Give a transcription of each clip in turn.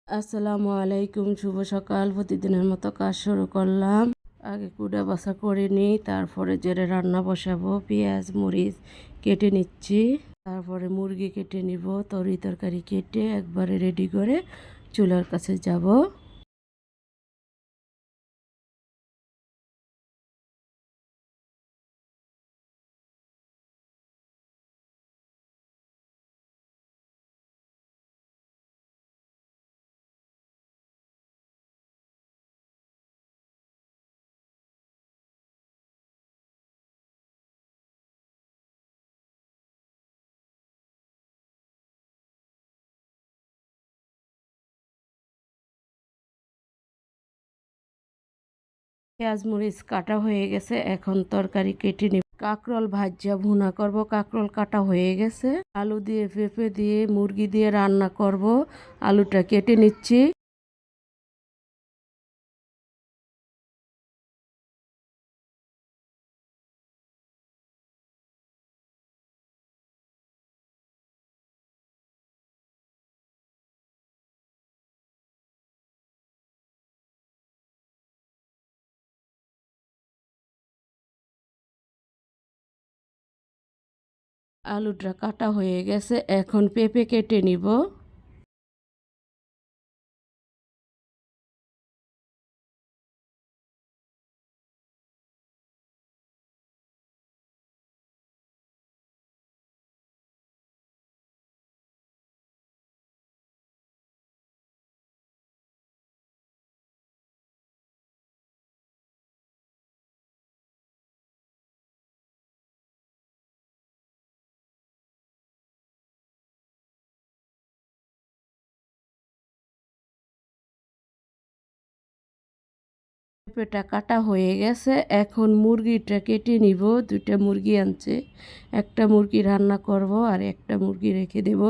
আসসালামু আলাইকুম, শুভ সকাল। প্রতিদিনের মতো কাজ শুরু করলাম। আগে কুড়া বাছা করে নিই, তারপরে জেরে রান্না বসাবো। পেঁয়াজ মরিচ কেটে নিচ্ছি, তারপরে মুরগি কেটে নিব। তরকারি কেটে একবারে রেডি করে চুলার কাছে যাব। পেঁয়াজ মরিচ কাটা হয়ে গেছে, এখন তরকারি কেটে নিব। কাঁকরোল ভাজা ভুনা করব। কাঁকরোল কাটা হয়ে গেছে। আলু দিয়ে পেঁপে দিয়ে মুরগি দিয়ে রান্না করব। আলুটা কেটে নিচ্ছি। আলুটা কাটা হয়ে গেছে, এখন পেঁপে কেটে নিব। পেঁপেটা কাটা হয়ে গেছে, এখন মুরগিটা কেটে নিব। দুইটা মুরগি আনছে, একটা মুরগি রান্না করব আর একটা মুরগি রেখে দেব।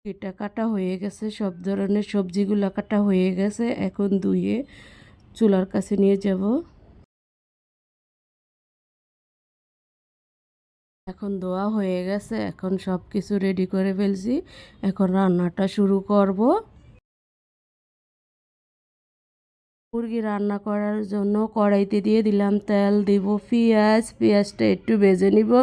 এটা কাটা হয়ে গেছে, সব ধরনের সবজিগুলো কাটা হয়ে গেছে, এখন ধুয়ে চুলার কাছে নিয়ে যাব। এখন ধোয়া হয়ে গেছে, এখন সব কিছু রেডি করে ফেলছি। এখন রান্নাটা শুরু করব। মুরগি রান্না করার জন্য কড়াইতে দিয়ে দিলাম তেল, দিব পেঁয়াজটা একটু ভেজে নিব।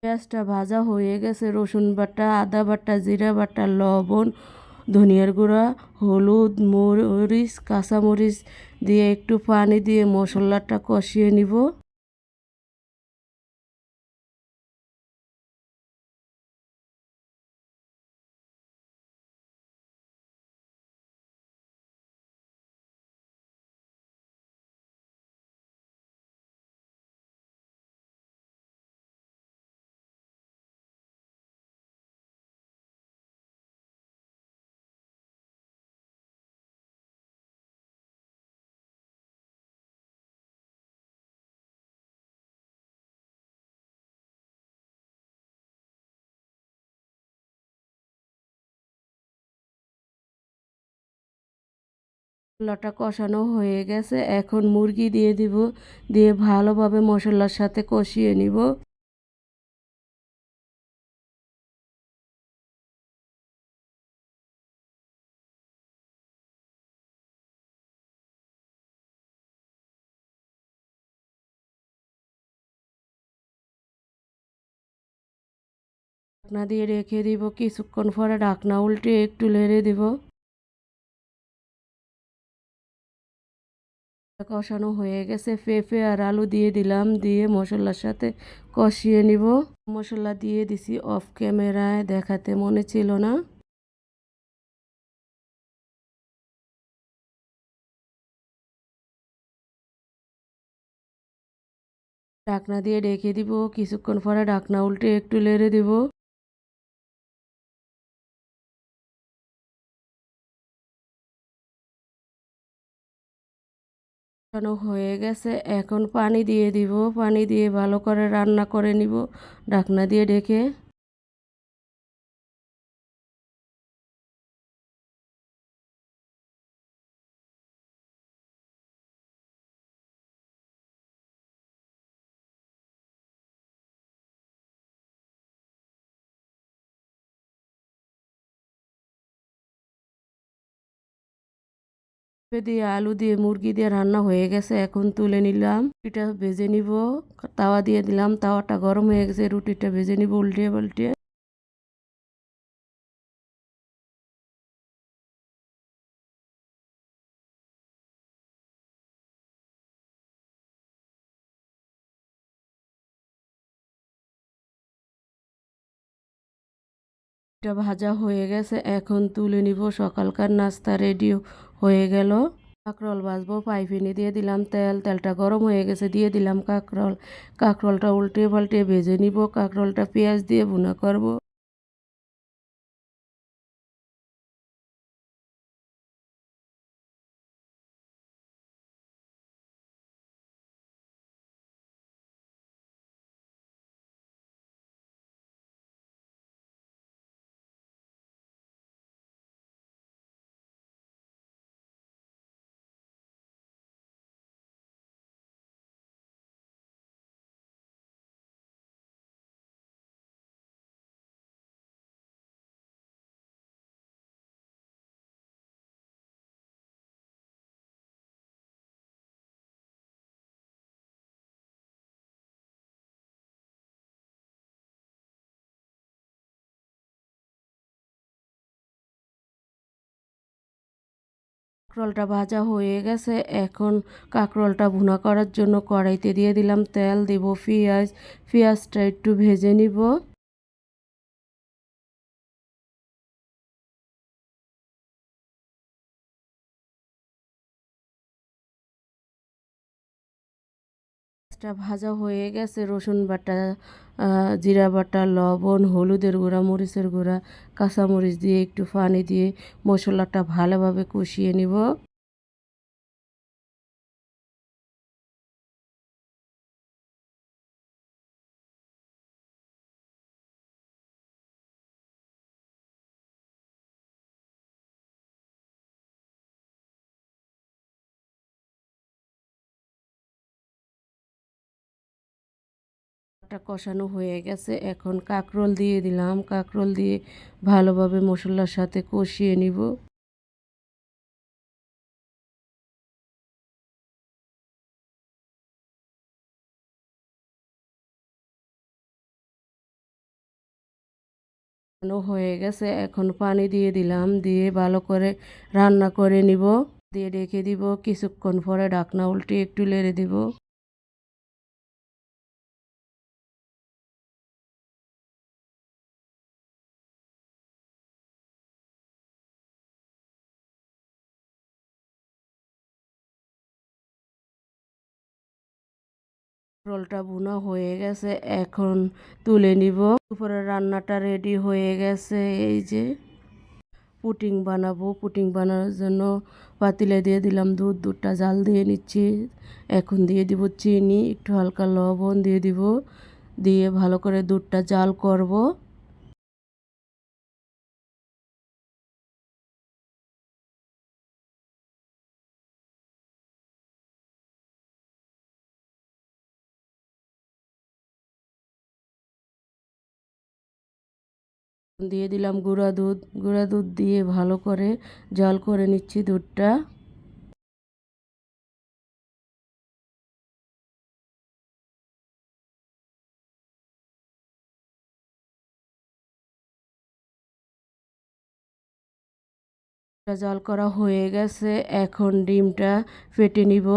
পেঁয়াজটা ভাজা হয়ে গেছে, রসুন বাটা, আদা বাটা, জিরা বাটা, লবণ, ধনিয়ার গুঁড়া, হলুদ, মরিচ, কাঁচামরিচ দিয়ে একটু পানি দিয়ে মশলাটা কষিয়ে নিব। মশলাটা কষানো হয়ে গেছে, এখন মুরগি দিয়ে দিব, দিয়ে ভালোভাবে মশলার সাথে কষিয়ে নিব। ঢাকনা দিয়ে রেখে দিব, কিছুক্ষণ পরে ঢাকনা উল্টে একটু নেড়ে দিব। কষানো হয়ে গেছে, পেঁপে আর আলু দিয়ে দিলাম, দিয়ে মশলার সাথে কষিয়ে নিব। মশলা দিয়ে দিছি, অফ ক্যামেরায় দেখাতে মনে ছিল না। ঢাকনা দিয়ে রেখে দিব, কিছুক্ষণ পরে ঢাকনা উল্টে একটু নেড়ে দিব। কষানো হয়ে গেছে, এখন পানি দিয়ে দিব, পানি দিয়ে ভালো করে রান্না করে নিব ঢাকনা দিয়ে ঢেকে। পেঁপে দিয়ে আলু দিয়ে মুরগি দিয়ে রান্না হয়ে গেছে, এখন তুলে নিলাম। রুটিটা ভেজে নিব, তাওয়া দিয়ে দিলাম, তাওয়াটা গরম হয়ে গেছে, রুটিটা ভেজে নিব উল্টিয়ে পাল্টিয়ে। এটা ভাজা হয়ে গেছে, এখন তুলে নিব, সকালকার নাস্তা রেডি হয়ে গেল। কাঁকরোল ভাজবো, পাইপিনে দিয়ে দিলাম তেল, তেলটা গরম হয়ে গেছে, দিয়ে দিলাম কাঁকরোল। কাঁকরোলটা উল্টিয়ে পাল্টিয়ে ভেজে নিব, কাঁকরোলটা পেঁয়াজ দিয়ে ভুনা করব। কাঁকরোলটা ভাজা হয়ে গেছে, এখন কাঁকরোলটা ভুনা করার জন্য কড়াইতে দিয়ে দিলাম তেল, দিব পেঁয়াজ, পেঁয়াজটা একটু ভেজে নিব। পেঁয়াজটা ভাজা হয়ে গেছে, রসুন বাটা, জিরা বাটা, লবণ, হলুদের গুঁড়া, মরিচের গুঁড়া, কাঁচামরিচ দিয়ে একটু পানি দিয়ে মশলাটা ভালোভাবে কষিয়ে নিব। কষানো হয়ে গেছে, এখন কাঁকরোল দিয়ে দিলাম, কাঁকরোল দিয়ে ভালোভাবে মশলার সাথে কষিয়ে নিব। হয়ে গেছে, এখন পানি দিয়ে দিলাম, দিয়ে ভালো করে রান্না করে নিব, দিয়ে রেখে দিব, কিছুক্ষণ পরে ঢাকনা উল্টে একটু নেড়ে দিব। রোলটা ভুনা হয়ে গেছে, এখন তুলে নিব। দুপুরের রান্নাটা রেডি হয়ে গেছে, এই যে পুডিং বানাবো। পুডিং বানানোর জন্য পাতিলে দিয়ে দিলাম দুধ, দুধটা জাল দিয়ে নিচ্ছি। এখন দিয়ে দিব চিনি, একটু হালকা লবণ দিয়ে দিব, দিয়ে ভালো করে দুধটা জাল করব। দিয়ে দিলাম গুঁড়া দুধ দিয়ে ভালো করে জাল করে নিচ্ছি দুধটা। জাল করা হয়ে গেছে, এখন ডিমটা ফেটে নিব।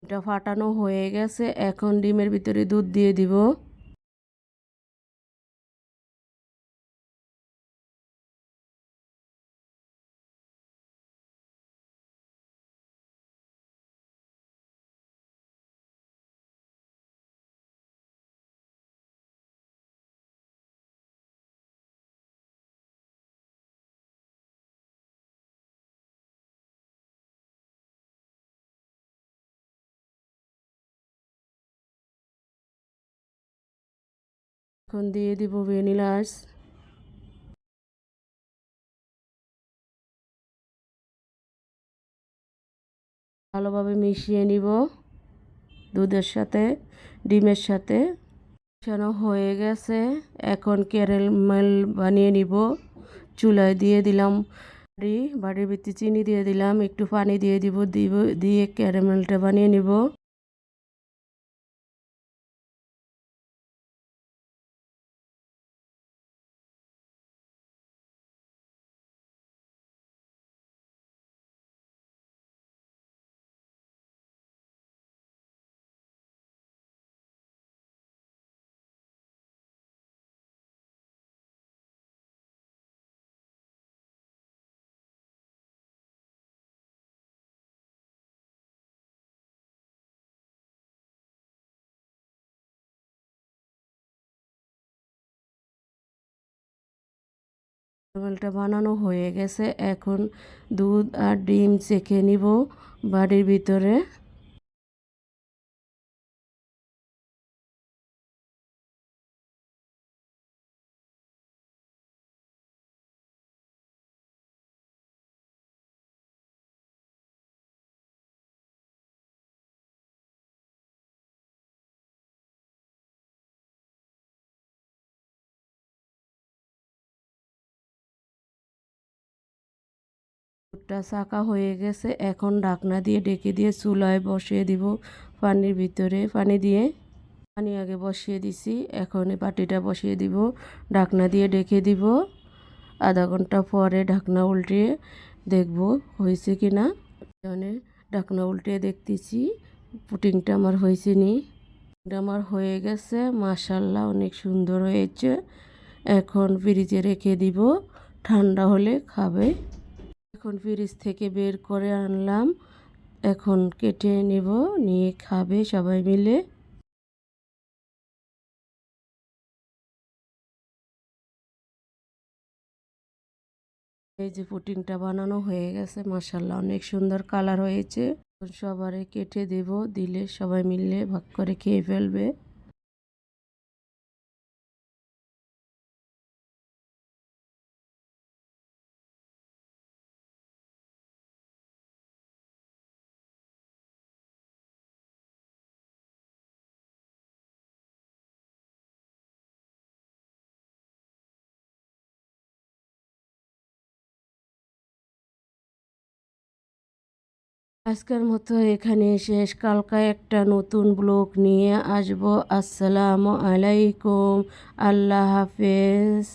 এটা ফাটানো হয়ে গেছে, এখন ডিমের ভিতরে দুধ দিয়ে দিব। এখন দিয়ে দিব ভ্যানিলা আইস। ভালোভাবে মিশিয়ে নিব দুধের সাথে, ডিমের সাথে। মিশানো হয়ে গেছে, এখন ক্যারামেল বানিয়ে নিব। চুলায় দিয়ে দিলাম বাড়ির ভিতরে চিনি দিয়ে দিলাম, একটু পানি দিয়ে ক্যারামেলটা বানিয়ে নিব। ক্যারামেলটা বানানো হয়ে গেছে, এখন দুধ আর ডিম চেখে নিব বাড়ির ভিতরে। দুধটা ছাঁকা হয়ে গেছে, এখন ঢাকনা দিয়ে ঢেকে দিয়ে চুলায় বসিয়ে দিব পানির ভিতরে। পানি আগে বসিয়ে দিছি, এখন এই বাটিটা বসিয়ে দিব, ঢাকনা দিয়ে ঢেকে দিব। আধা ঘন্টা পরে ঢাকনা উল্টিয়ে দেখব হয়েছে কি না। ঢাকনা উল্টিয়ে দেখতেছি পুডিংটা আমার হয়েছে নি। আমার হয়ে গেছে, মাশাআল্লাহ অনেক সুন্দর হয়েছে। এখন ফ্রিজে রেখে দিব, ঠান্ডা হলে খাবে। এখন ফ্রিজ থেকে বের করে আনলাম, এখন কেটে নেব, নিয়ে খাবে সবাই মিলে। এই যে পুডিংটা বানানো হয়ে গেছে, মাশাআল্লাহ অনেক সুন্দর কালার হয়েছে। সবারে কেটে দেব, দিলে সবাই মিলে ভাগ করে খেয়ে ফেলবে। আজকের মতো এখানে শেষ, কালকা একটা নতুন ব্লগ নিয়ে আসবো। আসসালামু আলাইকুম, আল্লাহ হাফেজ।